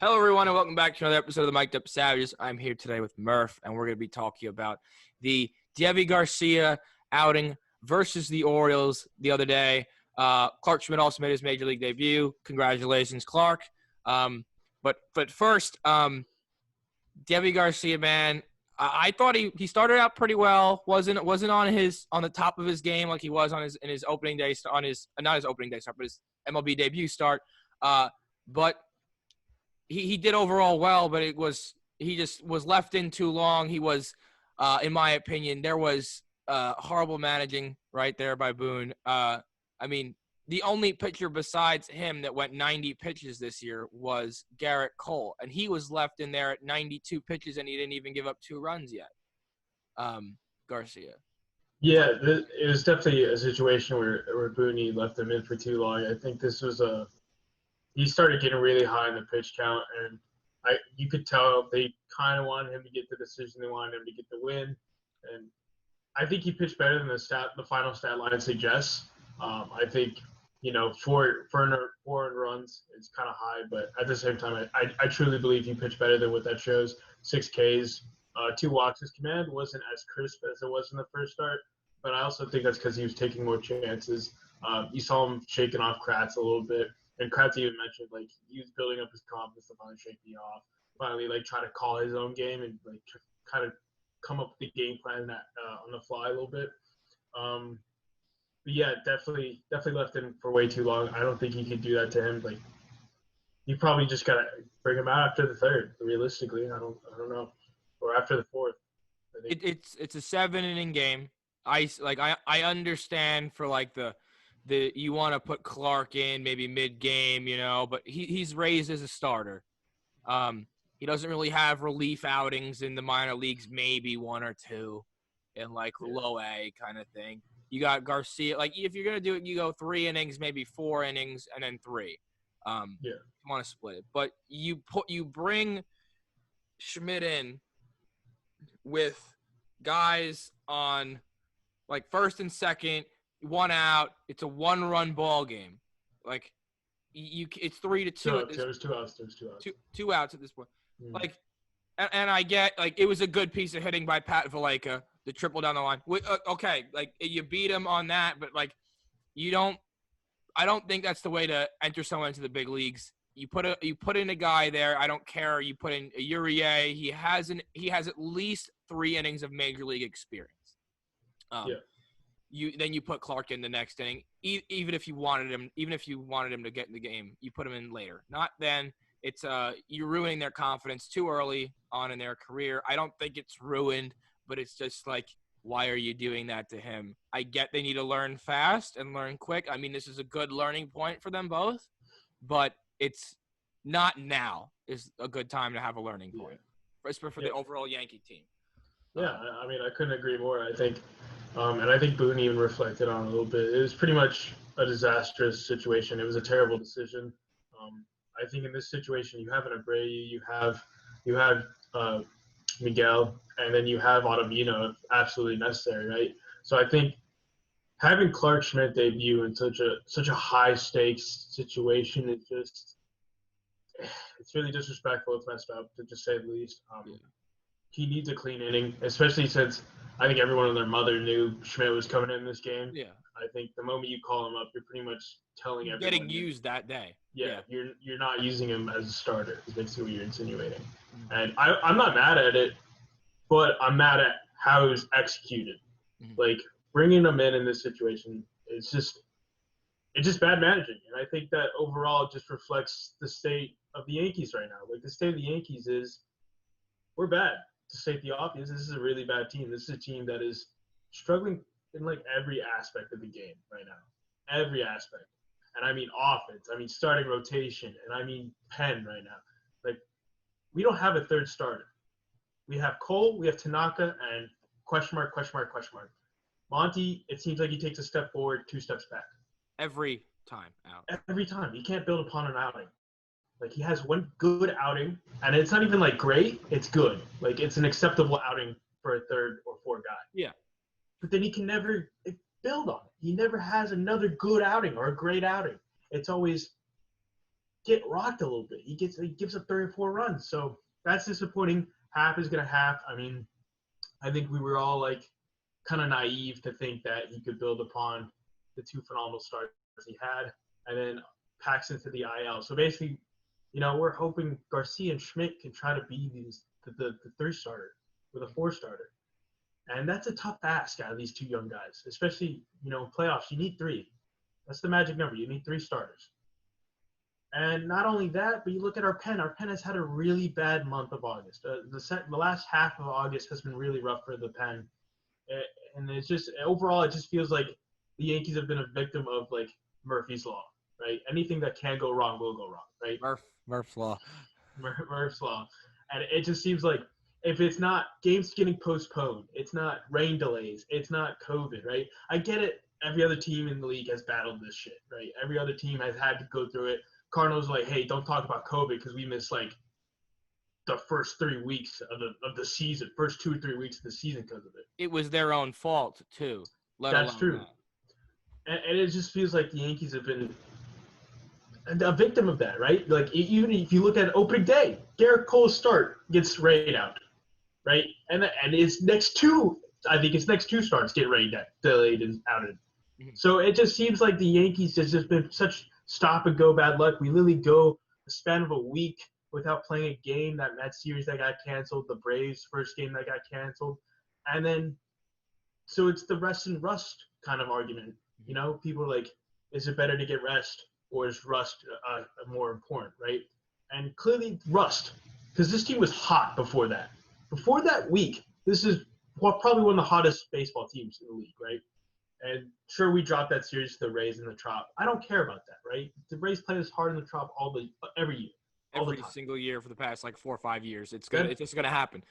Hello, everyone, and welcome back to another episode of the Mic'd Up Savages. I'm here today with Murph, and we're going to be talking about the Deivi Garcia outing versus the Orioles the other day. Clark Schmidt also made his major league debut. Congratulations, Clark. But first, Deivi Garcia, man, I thought he started out pretty well. wasn't on the top of his game like he was in his opening day on his not his opening day start, but his MLB debut start. But he did overall well, but he just was left in too long. He was, in my opinion, there was horrible managing right there by Boone. I mean, the only pitcher besides him that went 90 pitches this year was Garrett Cole, and he was left in there at 92 pitches, and he didn't even give up 2 runs yet. Garcia. Yeah, it was definitely a situation where Booney left him in for too long. I think this was he started getting really high in the pitch count, and you could tell they kind of wanted him to get the decision. They wanted him to get the win, and I think he pitched better than the final stat line suggests. I think four earned runs is kind of high, but at the same time, I truly believe he pitched better than what that shows. 6 Ks, 2 walks. His command wasn't as crisp as it was in the first start, but I also think that's because he was taking more chances. You saw him shaking off Kratz a little bit. And Kratz even mentioned, he was building up his confidence to finally shake me off, finally, try to call his own game and, kind of come up with the game plan that on the fly a little bit. But, yeah, definitely left him for way too long. I don't think you could do that to him. You probably just got to bring him out after the third, realistically. I don't know. Or after the fourth. It's a 7-inning game. I understand for, the you want to put Clark in maybe mid-game, but he's raised as a starter. He doesn't really have relief outings in the minor leagues, maybe 1 or 2 in low A kind of thing. You got Garcia. If you're going to do it, you go 3 innings, maybe 4 innings, and then 3. You want to split it. But you bring Schmidt in with guys on first and second, 1 out. It's a 1-run ball game. It's 3-2. No, there was 2 outs. 2 outs at this point. And I get it was a good piece of hitting by Pat Valaika, the triple down the line. Okay, you beat him on that, but you don't. I don't think that's the way to enter someone into the big leagues. You put in a guy there. I don't care. You put in a Urier. He has at least 3 innings of major league experience. You put Clark in the next inning, even if you wanted him to get in the game, you put him in later. Not then. It's you're ruining their confidence too early on in their career. I don't think it's ruined, but it's just why are you doing that to him? I get they need to learn fast and learn quick. I mean, this is a good learning point for them both, but it's not now is a good time to have a learning point, especially for the overall Yankee team. Yeah, I mean, I couldn't agree more. I think, and I think Boone even reflected on it a little bit. It was pretty much a disastrous situation. It was a terrible decision. I think in this situation, you have an Abreu, you have Miguel, and then you have Ottavino if absolutely necessary, right? So I think having Clark Schmidt debut in such a high stakes situation is it's really disrespectful. It's messed up, to just say the least. He needs a clean inning, especially since I think everyone and their mother knew Schmidt was coming in this game. Yeah. I think the moment you call him up, you're pretty much telling everyone. Getting used that day. Yeah, you're not using him as a starter, is basically what you're insinuating. Mm-hmm. And I'm not mad at it, but I'm mad at how it was executed. Mm-hmm. Bringing him in this situation, it's just bad managing. And I think that overall it just reflects the state of the Yankees right now. The state of the Yankees is we're bad. To state the obvious, this is a really bad team. This is a team that is struggling in every aspect of the game right now. Every aspect. And I mean offense. I mean starting rotation. And I mean pen right now. We don't have a third starter. We have Cole, we have Tanaka, and question mark. Monty, it seems like he takes a step forward, 2 steps back. Every time out. Every time. You can't build upon an outing. He has 1 good outing, and it's not even great. It's good. It's an acceptable outing for a 3rd or 4th guy. Yeah. But then he can never build on it. He never has another good outing or a great outing. It's always get rocked a little bit. He gives up 34 runs. So that's disappointing. Half is going to half. I mean, I think we were all like kind of naive to think that he could build upon the two phenomenal starts he had, and then packs into the IL. So basically, we're hoping Garcia and Schmidt can try to be the 3-starter with a 4-starter. And that's a tough ask out of these two young guys, especially, playoffs. You need 3. That's the magic number. You need 3 starters. And not only that, but you look at our pen. Our pen has had a really bad month of August. The last half of August has been really rough for the pen. And it's just, overall, it just feels like the Yankees have been a victim of, like, Murphy's Law, right? Anything that can go wrong will go wrong, right? Murph's Law. Murph's Law. And it just seems like if it's not games getting postponed, it's not rain delays, it's not COVID, right? I get it. Every other team in the league has battled this shit, right? Every other team has had to go through it. Cardinals are like, hey, don't talk about COVID because we missed like the first 3 weeks of the season, first 2 or 3 weeks of the season because of it. It was their own fault too. That's true. And it just feels like the Yankees have been a victim of that, right? Like even if you look at opening day, Garrett Cole's start gets rained out, right? And his next 2, I think his next 2 starts get rained out, delayed and outed. Mm-hmm. So it just seems like the Yankees has just been such stop and go bad luck. We literally go a span of a week without playing a game. That series that got canceled, the Braves first game that got canceled, and then so it's the rest and rust kind of argument. People are like, is it better to get rest or is rust more important, right? And clearly rust, because this team was hot before that. Before that week, this is probably one of the hottest baseball teams in the league, right? And sure, we dropped that series to the Rays in the Trop. I don't care about that, right? The Rays play this hard in the Trop every year. Every single year for the past like 4 or 5 years. It's just gonna happen.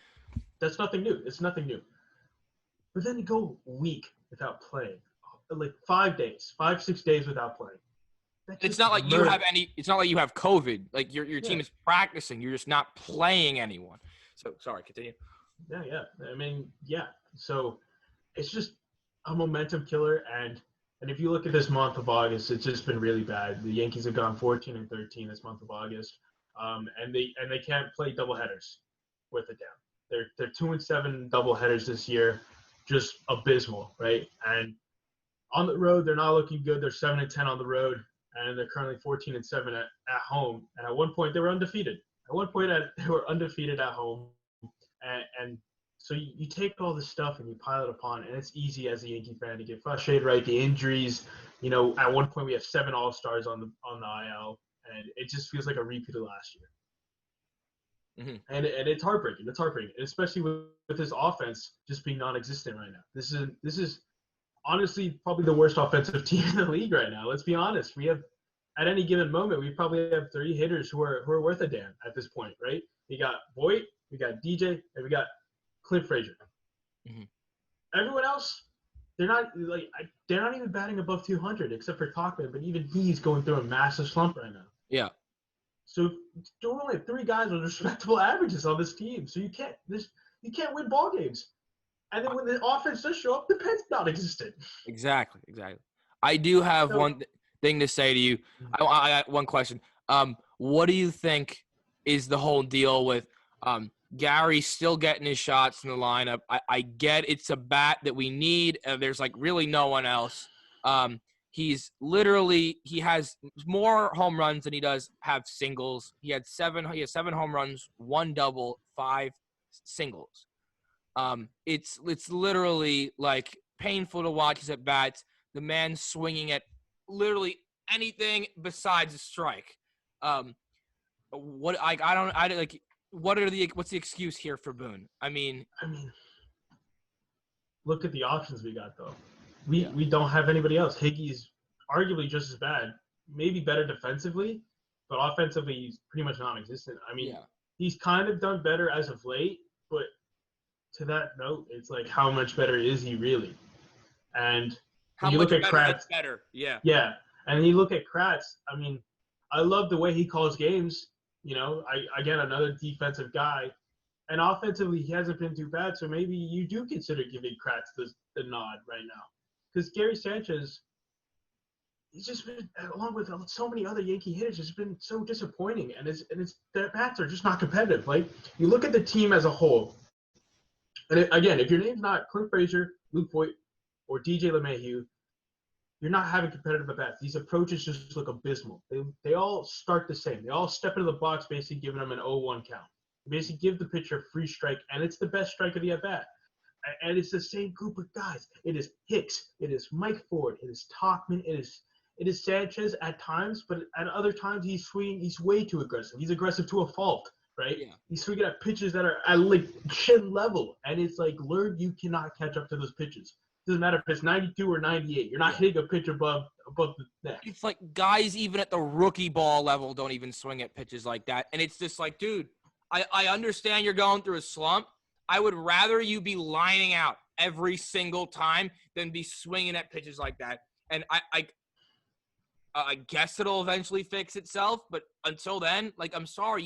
That's nothing new. It's nothing new. But then you go a week without playing, like 5 days, 5-6 days without playing. It's not like you have It's not like you have COVID. Like your team is practicing. You're just not playing anyone. So sorry, continue. Yeah. I mean, yeah. So it's just a momentum killer, and if you look at this month of August, it's just been really bad. The Yankees have gone 14-13 this month of August, and they can't play doubleheaders with it down. They're 2-7 doubleheaders this year, just abysmal, right? And on the road, they're not looking good. They're 7-10 on the road, and they're currently 14-7 at home. And at one point, they were undefeated. They were undefeated at home, and so you take all this stuff and you pile it upon, and it's easy as a Yankee fan to get frustrated, right? The injuries, at one point we have 7 All-Stars on the IL, and it just feels like a repeat of last year. Mm-hmm. And it's heartbreaking. It's heartbreaking, especially with this offense just being non-existent right now. This is honestly probably the worst offensive team in the league right now. Let's be honest. We have, at any given moment, we probably have 3 hitters who are worth a damn at this point, right? We got Voit, we got DJ, and we got Clint Frazier. Mm-hmm. Everyone else, they're not even batting above 200 except for Tauchman, but even he's going through a massive slump right now. Yeah. So there are only 3 guys with respectable averages on this team. So you can't win ball games. And then when the offense does show up, the pen's not existent. Exactly. I do have one thing to say to you. I got one question. What do you think is the whole deal with Gary still getting his shots in the lineup? I get it's a bat that we need. There's like really no one else. He has more home runs than he does have singles. He has 7 home runs, 1 double, 5 singles. It's literally like painful to watch his at bats. The man swinging at literally anything besides a strike. What's the excuse here for Boone? I mean, look at the options we got though. We don't have anybody else. Higgy's arguably just as bad, maybe better defensively, but offensively he's pretty much non-existent. I mean, he's kind of done better as of late, but to that note, it's like how much better is he really? And how you much look at better Kratz, better? Yeah. Yeah, and you look at Kratz. I mean, I love the way he calls games. Again, another defensive guy. And offensively, he hasn't been too bad. So maybe you do consider giving Kratz the nod right now. Because Gary Sanchez, he's just been, along with so many other Yankee hitters, it's been so disappointing. And their bats are just not competitive. Like, you look at the team as a whole, and again, if your name's not Clint Frazier, Luke Voigt, or DJ LeMahieu, you're not having competitive at bats. These approaches just look abysmal. They all start the same. They all step into the box, basically giving them an 0-1 count. They basically give the pitcher a free strike, and it's the best strike of the at bat. And it's the same group of guys. It is Hicks. It is Mike Ford. It is Tauchman. It is Sanchez at times, but at other times he's swinging. He's way too aggressive. He's aggressive to a fault, right? Yeah. He's swinging at pitches that are at like chin level, and it's like, learn you cannot catch up to those pitches. Doesn't matter if it's 92 or 98. You're not hitting a pitch above the neck. It's like guys even at the rookie ball level don't even swing at pitches like that. And it's just like, dude, I understand you're going through a slump. I would rather you be lining out every single time than be swinging at pitches like that. And I guess it'll eventually fix itself. But until then, like, I'm sorry,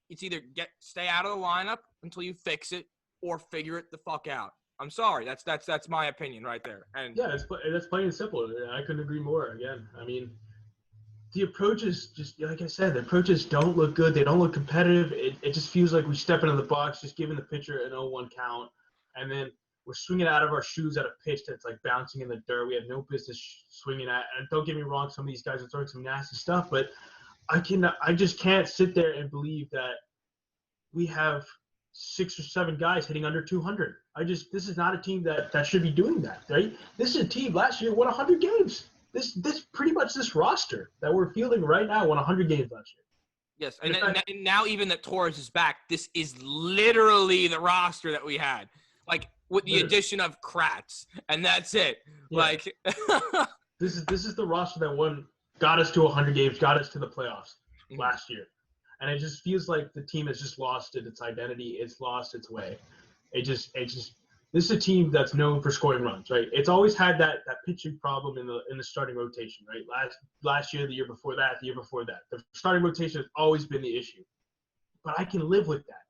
it's either stay out of the lineup until you fix it or figure it the fuck out. I'm sorry. That's my opinion right there. And yeah, that's plain and simple. I couldn't agree more. Again, I mean, the approaches just like I said, the approaches don't look good. They don't look competitive. It just feels like we step into the box, just giving the pitcher an 0-1 count, and then we're swinging out of our shoes at a pitch that's like bouncing in the dirt. We have no business swinging at. And don't get me wrong, some of these guys are throwing some nasty stuff, but I just can't sit there and believe that we have 6 or 7 guys hitting under 200. This is not a team that should be doing that, right? This is a team last year won 100 games. This pretty much this roster that we're fielding right now won 100 games last year. Yes, and now even that Torres is back, this is literally the roster that we had, like with the addition of Kratz, and that's it. Yeah. Like this is the roster that got us to 100 games, got us to the playoffs last year. And it just feels like the team has just lost its identity. It's lost its way. This is a team that's known for scoring runs, right? It's always had that pitching problem in the starting rotation, right? Last year, the year before that, the year before that. The starting rotation has always been the issue. But I can live with that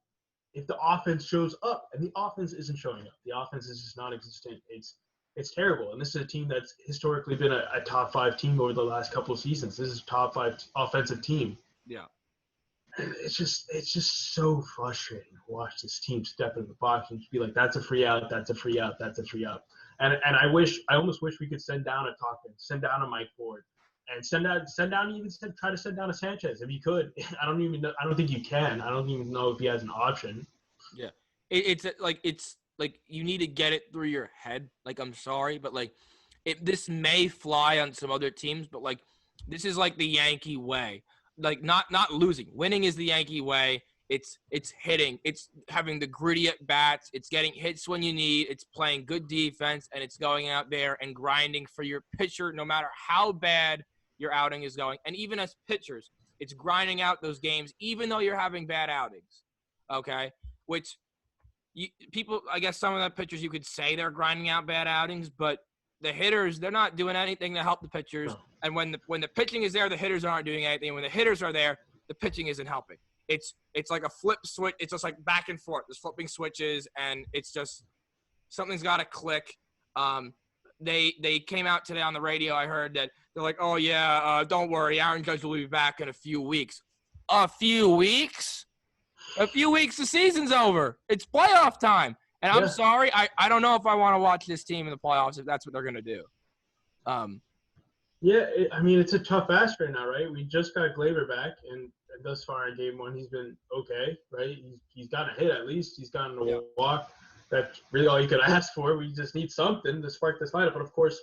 if the offense shows up, and the offense isn't showing up. The offense is just non-existent. It's terrible. And this is a team that's historically been a top 5 team over the last couple of seasons. This is a top 5 offensive team. Yeah. It's just so frustrating to watch this team step into the box and just be like, that's a free out, that's a free out, that's a free out. And I almost wish we could send down a Tauchman, send down a Mike Ford, and try to send down a Sanchez if you could. I don't think you can. I don't even know if he has an option. Yeah, it's like you need to get it through your head. Like, I'm sorry, but like this may fly on some other teams, but like this is like the Yankee way. Like not losing. Winning is the Yankee way. It's hitting. It's having the gritty at bats. It's getting hits when you need. It's playing good defense, and it's going out there and grinding for your pitcher no matter how bad your outing is going. And even as pitchers, it's grinding out those games even though you're having bad outings. Okay? Which people, I guess some of the pitchers you could say they're grinding out bad outings, but the hitters, they're not doing anything to help the pitchers. No. And when the pitching is there, the hitters aren't doing anything. And when the hitters are there, the pitching isn't helping. It's like a flip switch. It's just like back and forth. There's flipping switches, and it's just something's got to click. They came out today on the radio. I heard that they're like, oh, yeah, don't worry. Aaron Judge will be back in a few weeks. A few weeks? A few weeks, the season's over. It's playoff time. And I'm sorry, I don't know if I want to watch this team in the playoffs if that's what they're going to do. It's a tough ask right now, right? We just got Glaber back, and thus far in game 1, he's been okay, right? He's gotten a hit at least. He's gotten a walk. That's really all you could ask for. We just need something to spark this lineup. But, of course,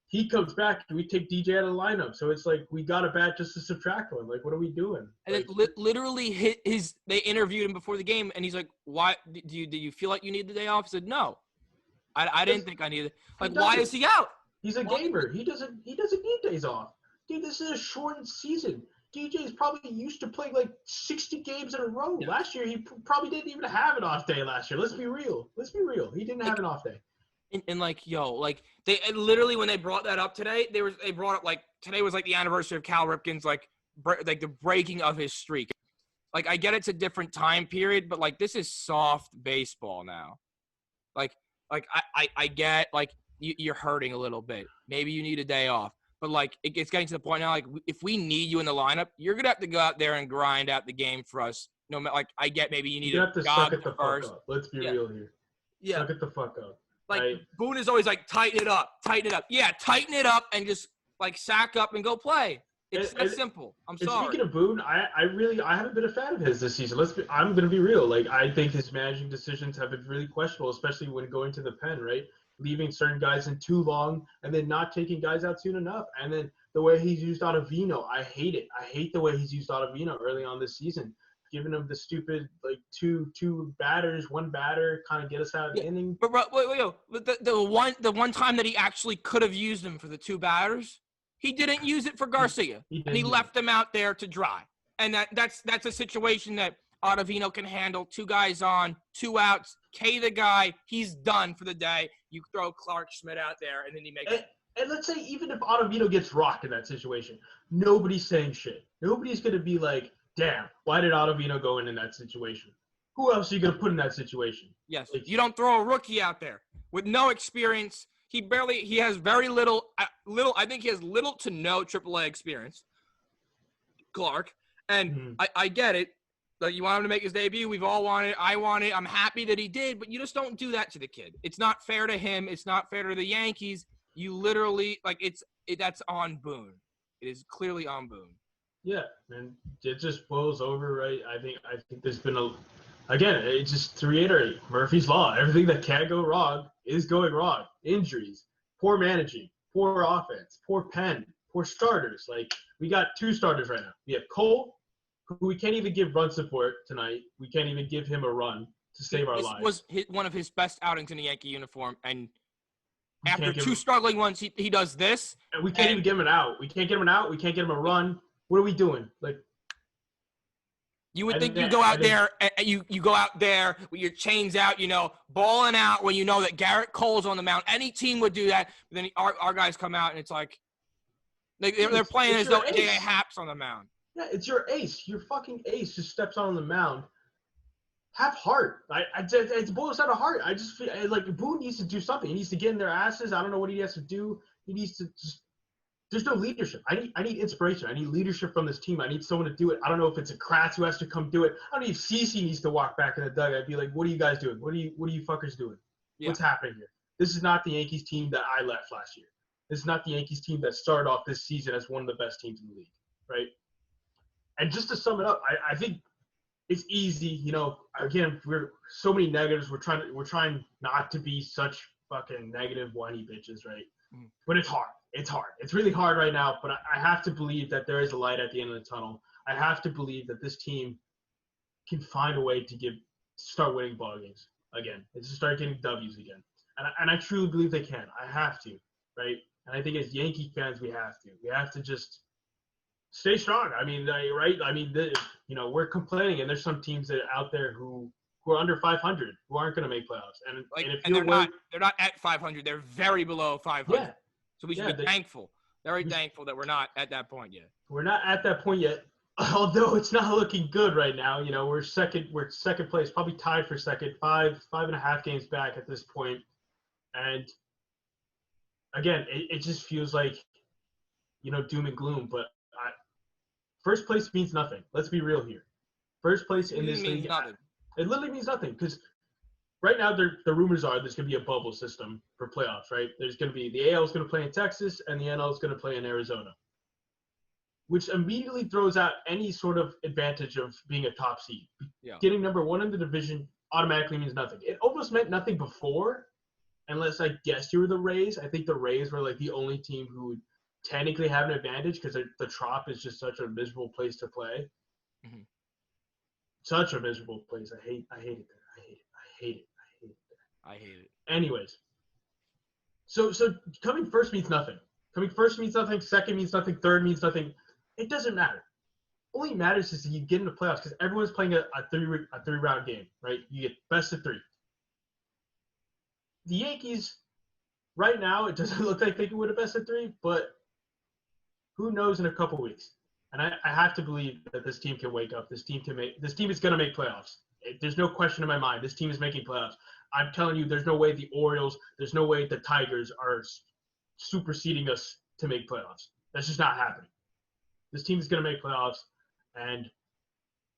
he comes back, and we take DJ out of the lineup. So it's like we got a bat just to subtract one. Like, what are we doing? And it literally they interviewed him before the game, and he's like, why do you feel like you need the day off? He said, no. I didn't think I needed it. Like, why is he out? He's a gamer. He doesn't need days off. Dude, this is a shortened season. DJ is probably used to playing like 60 games in a row. Yeah. Last year, he probably didn't even have an off day last year. Let's be real. He didn't have an off day. And they literally, when they brought that up today, they brought up like today was like the anniversary of Cal Ripken's like the breaking of his streak. Like, I get it's a different time period, but like this is soft baseball now. Like I get like you're hurting a little bit. Maybe you need a day off. But, like, it's getting to the point now, like, if we need you in the lineup, you're going to have to go out there and grind out the game for us. No matter, like, I get maybe you need You a have to suck jog it the fuck first. up. Let's be Yeah. real here. Yeah. Suck it the fuck up. Like, right? Boone is always like, tighten it up. Yeah, tighten it up and just, like, sack up and go play. It's that simple. I'm sorry. Speaking of Boone, I haven't been a fan of his this season. I'm going to be real. Like, I think his managing decisions have been really questionable, especially when going to the pen, right? Leaving certain guys in too long and then not taking guys out soon enough. And then the way he's used Ottavino, I hate it. I hate the way he's used Ottavino early on this season, giving him the stupid, like, two batters, one batter, kind of get us out of the inning. But wait. The one time that he actually could have used him for the 2 batters, he didn't use it for Garcia, and he left him out there to dry. And that's a situation that Ottavino can handle. 2 guys on, 2 outs, K the guy, he's done for the day. You throw Clark Schmidt out there, and then he makes and let's say even if Ottavino gets rocked in that situation, nobody's saying shit. Nobody's going to be like, damn, why did Ottavino go in that situation? Who else are you going to put in that situation? Yes, like, you don't throw a rookie out there with no experience. He has very little, I think he has little to no AAA experience, Clark. And I get it. Like, you want him to make his debut. We've all wanted. I want it. I'm happy that he did, but you just don't do that to the kid. It's not fair to him. It's not fair to the Yankees. You literally, like, that's on Boone. It is clearly on Boone. Yeah, and it just boils over, right? I think there's been it's just to reiterate, Murphy's Law. Everything that can go wrong is going wrong. Injuries, poor managing, poor offense, poor pen, poor starters. Like, we got 2 starters right now. We have Cole, who we can't even give run support tonight. We can't even give him a run to save our lives. This was one of his best outings in a Yankee uniform, and after 2 struggling ones, he does this. And we can't even get him an out. We can't get him an out. We can't get him a run. What are we doing? Like, you would think you go out there and you go out there with your chains out, balling out when you know that Garrett Cole's on the mound. Any team would do that. But then our guys come out and it's like they're playing as though J.A. Happ's on the mound. Yeah, it's your ace. Your fucking ace just steps on the mound. Have heart. It boils down to heart. I just feel like Boone needs to do something. He needs to get in their asses. I don't know what he has to do. He needs to just. There's no leadership. I need inspiration. I need leadership from this team. I need someone to do it. I don't know if it's a Kratz who has to come do it. I don't know if CeCe needs to walk back in the dugout and be like, "What are you guys doing? What are you fuckers doing? Yeah. What's happening here? This is not the Yankees team that I left last year. This is not the Yankees team that started off this season as one of the best teams in the league, right?" And just to sum it up, I think it's easy. Again, we're so many negatives. We're trying not to be such fucking negative whiny bitches, right? Mm-hmm. But it's hard. It's hard. It's really hard right now, but I have to believe that there is a light at the end of the tunnel. I have to believe that this team can find a way to start winning ball games again. And to start getting W's again. And I truly believe they can. I have to, right? And I think as Yankee fans, we have to. We have to just stay strong. I mean, right? I mean, we're complaining, and there's some teams that are out there who are under 500, who aren't going to make playoffs. And they're not at 500. They're very below 500. Yeah. So we should be thankful, very thankful that we're not at that point yet. We're not at that point yet, although it's not looking good right now. We're second place, probably tied for second, 5.5 games back at this point. And again, it just feels like, doom and gloom. But first place means nothing. Let's be real here. First place in this league, nothing. It literally means nothing because right now, the rumors are there's going to be a bubble system for playoffs, right? There's going to be the AL is going to play in Texas and the NL is going to play in Arizona, which immediately throws out any sort of advantage of being a top seed. Yeah. Getting number 1 in the division automatically means nothing. It almost meant nothing before, unless I guess you were the Rays. I think the Rays were like the only team who would technically have an advantage because the Trop is just such a miserable place to play. Mm-hmm. Such a miserable place. I hate it there. I hate it. I hate it. Anyways, so coming first means nothing. Coming first means nothing. Second means nothing. Third means nothing. It doesn't matter. All it matters is that you get into playoffs because everyone's playing a three-round game, right? You get best of 3. The Yankees, right now, it doesn't look like they can win a best of 3, but who knows in a couple weeks? And I have to believe that this team can wake up. This team is going to make playoffs. There's no question in my mind. This team is making playoffs. I'm telling you, there's no way the Orioles, there's no way the Tigers are superseding us to make playoffs. That's just not happening. This team is going to make playoffs, and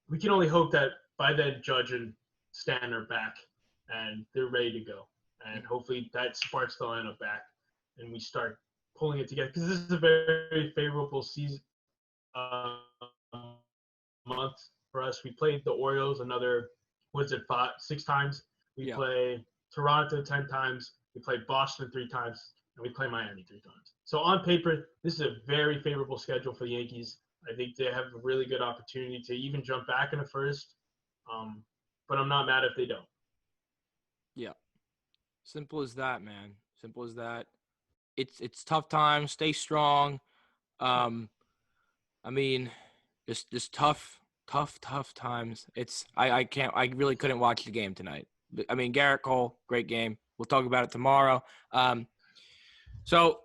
we can only hope that by then Judge and Stan are back and they're ready to go. And hopefully that sparks the lineup back and we start pulling it together, because this is a very favorable season month for us. We played the Orioles another, 6 times. We play Toronto 10 times. We play Boston 3 times, and we play Miami 3 times. So on paper, this is a very favorable schedule for the Yankees. I think they have a really good opportunity to even jump back in the first. But I'm not mad if they don't. Yeah. Simple as that, man. Simple as that. It's tough times. Stay strong. I mean, just tough times. I really couldn't watch the game tonight. I mean, Garrett Cole, great game. We'll talk about it tomorrow. So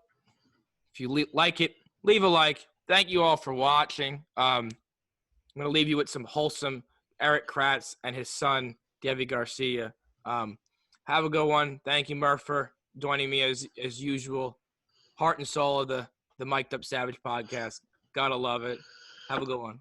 if you like it, leave a like. Thank you all for watching. I'm going to leave you with some wholesome Eric Kratz and his son, Devi Garcia. Have a good one. Thank you, Murph, for joining me as usual. Heart and soul of the Mic'd Up Savage podcast. Gotta love it. Have a good one.